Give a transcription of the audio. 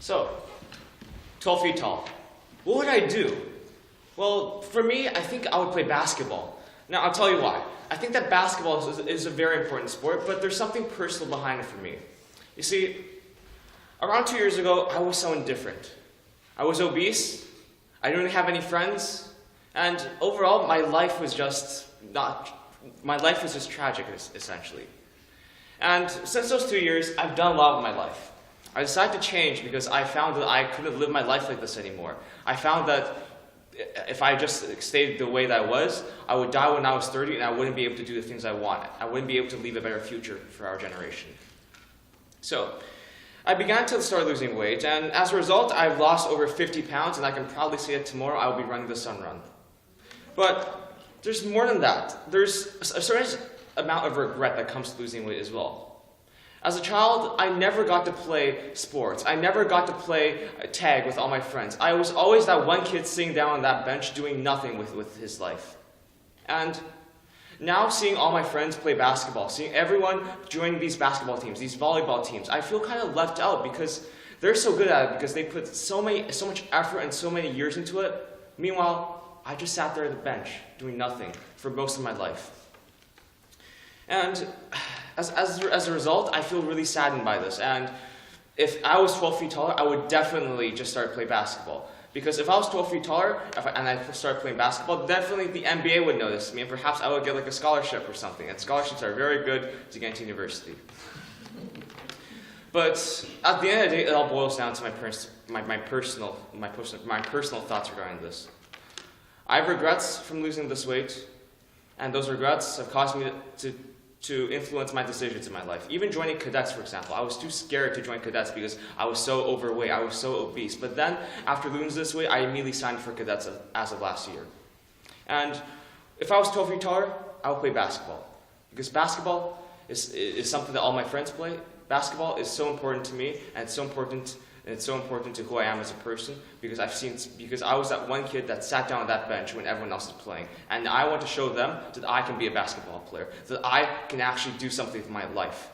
So, 12 feet tall. What would I do? Well, for me, I think I would play basketball. Now, I'll tell you why. I think that basketball is a very important sport, but there's something personal behind it for me. You see, around 2 years ago, I was so indifferent. I was obese, I didn't have any friends, and overall, my life was just tragic, essentially. And since those 2 years, I've done a lot with my life. I decided to change because I found that I couldn't live my life like this anymore. I found that if I just stayed the way that I was, I would die when I was 30 and I wouldn't be able to do the things I wanted. I wouldn't be able to leave a better future for our generation. So, I began to start losing weight, and as a result, I've lost over 50 pounds, and I can proudly say that tomorrow I will be running the Sun Run. But there's more than that. There's a certain amount of regret that comes to losing weight as well. As a child, I never got to play sports. I never got to play tag with all my friends. I was always that one kid sitting down on that bench doing nothing with his life. And now seeing all my friends play basketball, seeing everyone join these basketball teams, these volleyball teams, I feel kind of left out because they're so good at it because they put so much effort and so many years into it. Meanwhile, I just sat there at the bench doing nothing for most of my life. And as a result, I feel really saddened by this. And if I was 12 feet taller, I would definitely just start playing basketball. Because if I was 12 feet taller and I started playing basketball, definitely the NBA would notice me, and perhaps I would get like a scholarship or something. And scholarships are very good to get into university. But at the end of the day, it all boils down to my personal thoughts regarding this. I have regrets from losing this weight, and those regrets have caused me to influence my decisions in my life. Even joining cadets, for example. I was too scared to join cadets because I was so overweight, I was so obese. But then, after losing this weight, I immediately signed for cadets as of last year. And if I was 12 feet taller, I would play basketball. Because basketball is something that all my friends play. Basketball is so important to me, and it's so important to who I am as a person, because I was that one kid that sat down on that bench when everyone else is playing. And I want to show them that I can be a basketball player, that I can actually do something with my life.